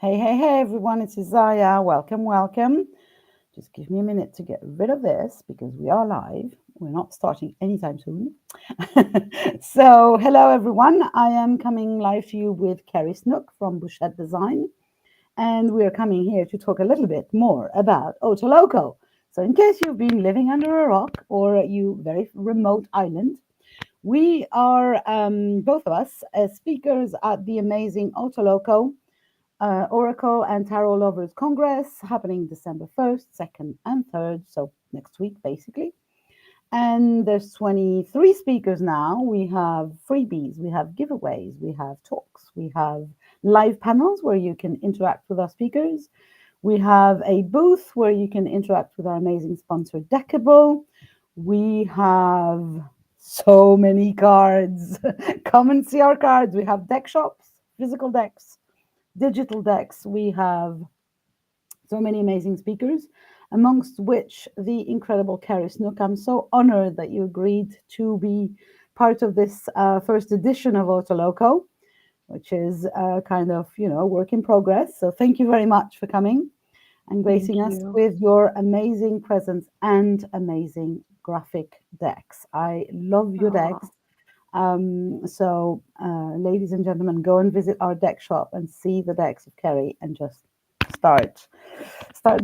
Hey, everyone, it's Isaiah. Welcome. Just give me a minute to get rid of this because we are live. We're not starting anytime soon. So, hello, everyone. I am coming live to you with Kerri Snook from Bouchette Design. And we are coming here to talk a little bit more about OTALOCO. So, in case you've been living under a rock or you very remote island, we are both of us as speakers at the amazing OTALOCO Oracle and Tarot Lovers Congress happening December 1st, 2nd, and 3rd. So next week, basically. And there's 23 speakers now. We have freebies, we have giveaways, we have talks, we have live panels where you can interact with our speakers. We have a booth where you can interact with our amazing sponsor, Deckible. We have so many cards. Come and see our cards. We have deck shops, physical decks, digital decks. We have so many amazing speakers, amongst which the incredible Kerri Snook. I'm so honored that you agreed to be part of this first edition of OTALOCO, which is kind of, work in progress. So thank you very much for coming and gracing us with your amazing presence and amazing graphic decks. I love your decks. So, ladies and gentlemen, go and visit our deck shop and see the decks of Kerri and just start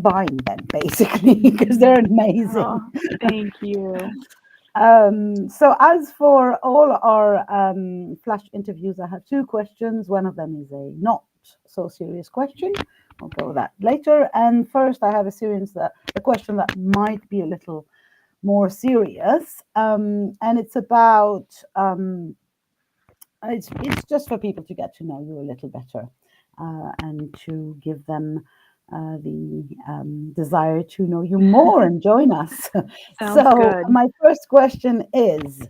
buying them, basically, because they're amazing. Oh, thank you. So as for all our flash interviews, I have two questions. One of them is a not so serious question. I'll go with that later. And first, I have a question that might be a little more serious, and it's about it's just for people to get to know you a little better, and to give them the desire to know you more and join us. Sounds So good. my first question is,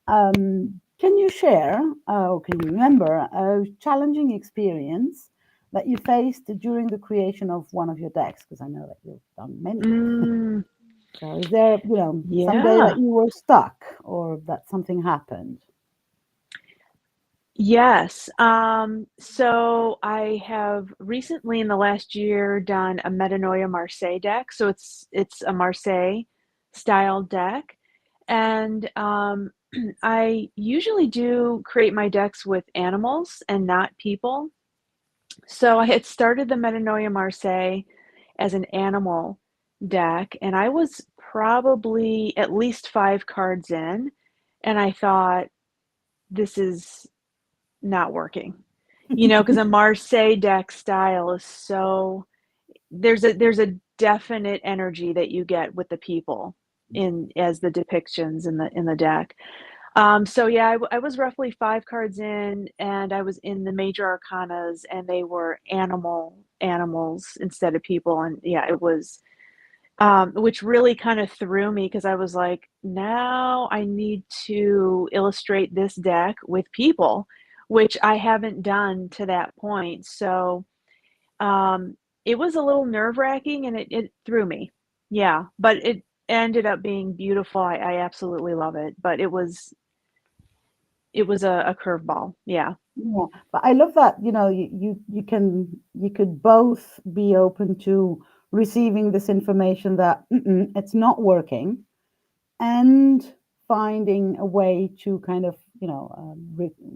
can you share, or can you remember a challenging experience that you faced during the creation of one of your decks? Because I know that you've done many. Mm, So is there, someday yeah. that you were stuck or that something happened? Yes. So I have recently in the last year done a Metanoia Marseille deck. So it's a Marseille style deck. And I usually do create my decks with animals and not people. So I had started the Metanoia Marseille as an animal deck, and I was probably at least 5 cards in, and I thought, this is not working. Because a Marseille deck style is so there's a definite energy that you get with the people in as the depictions in the deck. So yeah, I was roughly 5 cards in, and I was in the major arcanas, and they were animals instead of people, and yeah, it was, which really kind of threw me because I was like, now I need to illustrate this deck with people, which I haven't done to that point. So it was a little nerve-wracking, and it threw me. Yeah, but it ended up being beautiful. I absolutely love it, but it was a curveball. Yeah. Yeah, but I love that, you could both be open to receiving this information that it's not working, and finding a way to kind of,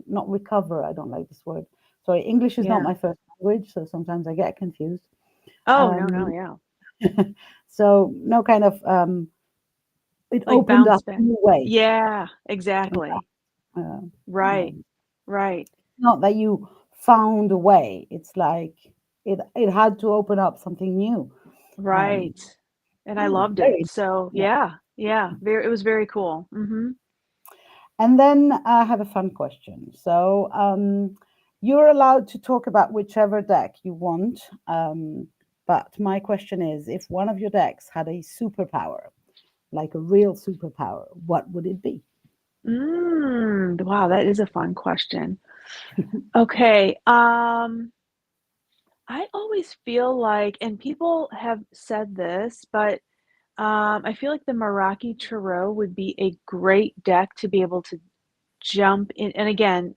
not recover. I don't like this word. Sorry, English is not Yeah. my first language, so sometimes I get confused. Oh, no, Um, yeah. so no kind of, it Like opened bounce up back. new ways. Yeah, Yeah, exactly. uh, Right. Right. not that you found a way. It's like it had to open up something new. Um, Right. And I loved it. Very, So, yeah. yeah. Yeah, it was very cool. Mhm. And then I have a fun question. So you're allowed to talk about whichever deck you want. But my question is, if one of your decks had a superpower, like a real superpower, what would it be? Wow, that is a fun question. Okay. I always feel like, and people have said this, but I feel like the Meraki Tarot would be a great deck to be able to jump in. And again,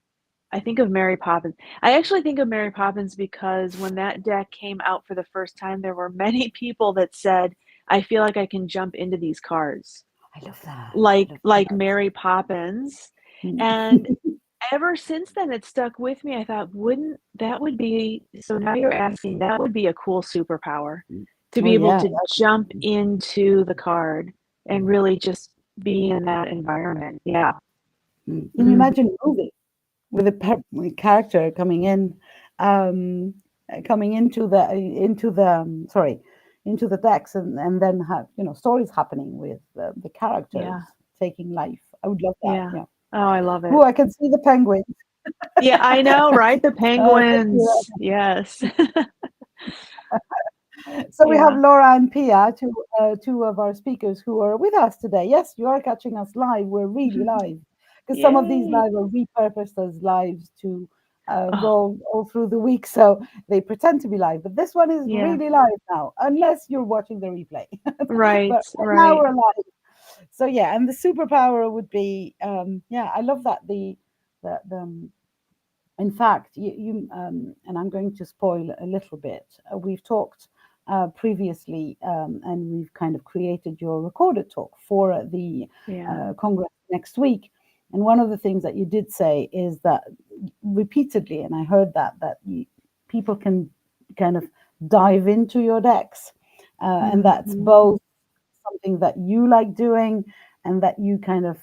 I think of Mary Poppins. I actually think of Mary Poppins because when that deck came out for the first time, there were many people that said, "I feel like I can jump into these cards." I love that. I Like love like that. Mary Poppins, Mm. and ever since then, it stuck with me. I thought, wouldn't that would be so now you're asking, that would be a cool superpower to Oh be able yeah. to jump into the card and really just be in that environment. Yeah. Can you Mhm. imagine a movie with with character um, coming into the sorry, into the decks, and then have stories happening with the characters Yeah. taking life. I would love that. Yeah. Yeah. Oh, I love Oh, it. I can see the penguins. Yeah, I know, right? The Thank you. penguins. Yes. So we have Yeah. Laura and Pia, two of our speakers who are with us today. Yes, you are catching us live. We're really live because some of these Yay. live are repurposed as lives to Oh, go all through the week. So they pretend to be live, but this one is yeah. really live now, unless you're watching the replay. Right, But right now right. we're live. So yeah, and the superpower would be yeah, I love that the in fact, and I'm going to spoil a little bit. We've talked previously, and we've kind of created your recorded talk for the Yeah. Congress next week. And one of the things that you did say is that repeatedly, and I heard people can kind of dive into your decks, and that's Mhm. both something that you like doing and that you kind of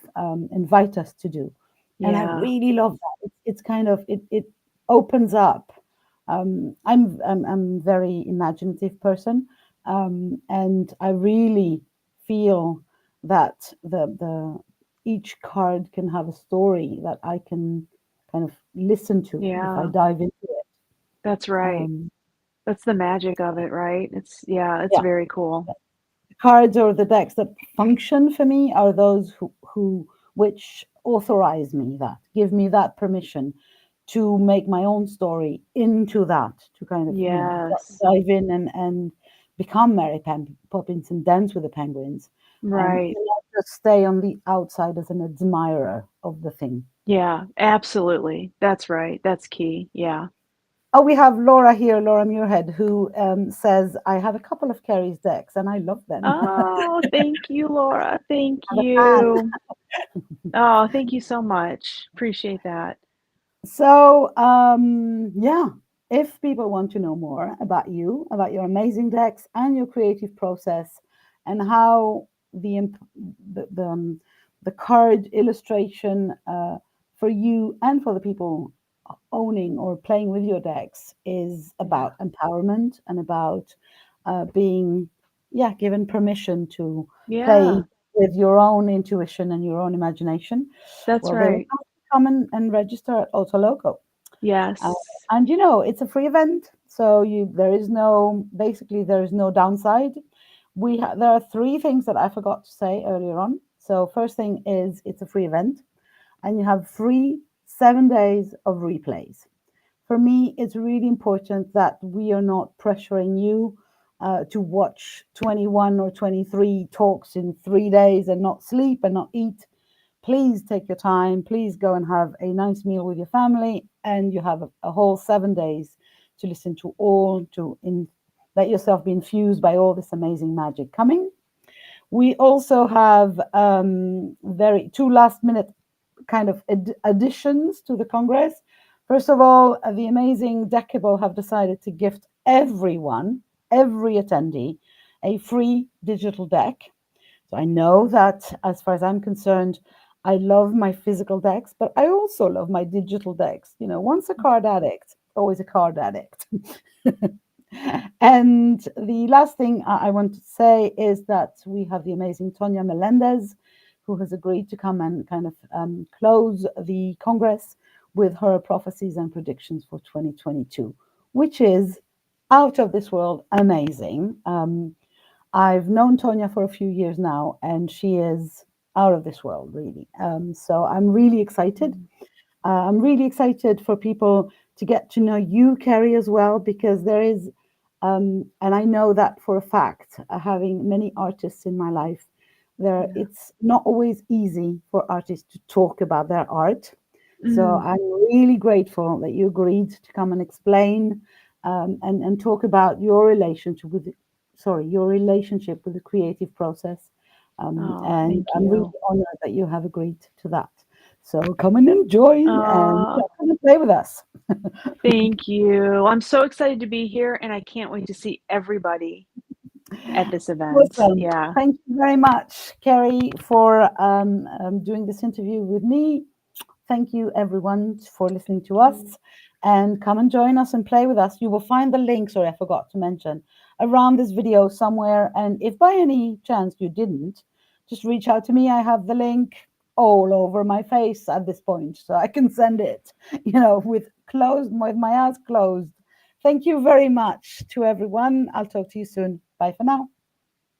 invite us to do. And I Yeah. really love that. It's kind of it opens up. I'm very imaginative person, and I really feel that the each card can have a story that I can kind of listen to if I Yeah. dive into it. That's right. Um, That's the magic of it, right? It's yeah, very cool. the cards or the decks that function for me are those who which authorize me, that give me that permission to make my own story into that, to kind of Yes. dive in and become Poppins and dance with the penguins, Right. and not just stay on the outside as an admirer of the thing. Yeah, absolutely. That's right. That's key. Yeah. Oh, we have Laura here, Laura Muirhead, who says, I have a couple of Kerri's decks and I love them. Oh, thank you, Laura. Thank I'm a fan. you. Oh, thank you so much. Appreciate that. So, yeah, if people want to know more about you, about your amazing decks and your creative process, and how the the, um, the card illustration for you and for the people owning or playing with your decks is Yeah. about empowerment and about being, yeah, given permission to play Yeah. with your own intuition and your own imagination. That's Well, they will right. have to come and register at OTALOCO. Uh, Yes. and it's a free event, so there is no basically there is no downside. There are three things that I forgot to say earlier on. So first thing is it's a free event, and you have free 7 days of replays. For me, it's really important that we are not pressuring you to watch 21 or 23 talks in 3 days and not sleep and not eat. Please take your time. Please go and have a nice meal with your family, and you have a whole 7 days to listen to let yourself be infused by all this amazing magic coming. We also have very two last minute kind of additions to the Congress. First of all, the amazing Deckible have decided to gift every attendee, a free digital deck. So I know that as far as I'm concerned, I love my physical decks, but I also love my digital decks. Once a card addict, always a card addict. And the last thing I want to say is that we have the amazing TONYA Melendez, who has agreed to come and kind of close the Congress with her prophecies and predictions for 2022, which is out of this world amazing. I've known Tonya for a few years now, and she is out of this world, really. So I'm really excited. Mm. I'm really excited for people to get to know you, Kerri, as well, because there is, and I know that for a fact, having many artists in my life, Yeah. it's not always easy for artists to talk about their art. So Mm. I'm really grateful that you agreed to come and explain and talk about your relationship with the creative process. Oh, And thank I'm really you. honored that you have agreed to that. So come in and join and Oh, come and play with us. thank you. I'm so excited to be here, and I can't wait to see everybody at this event. Awesome. Yeah. Thank you very much, Kerri, for doing this interview with me. Thank you, everyone, for listening to us. And come and join us and play with us. You will find the link, sorry, I forgot to mention, around this video somewhere. And if by any chance you didn't, just reach out to me. I have the link all over my face at this point, so I can send it, with my eyes closed. Thank you very much to everyone. I'll talk to you soon. Bye for now.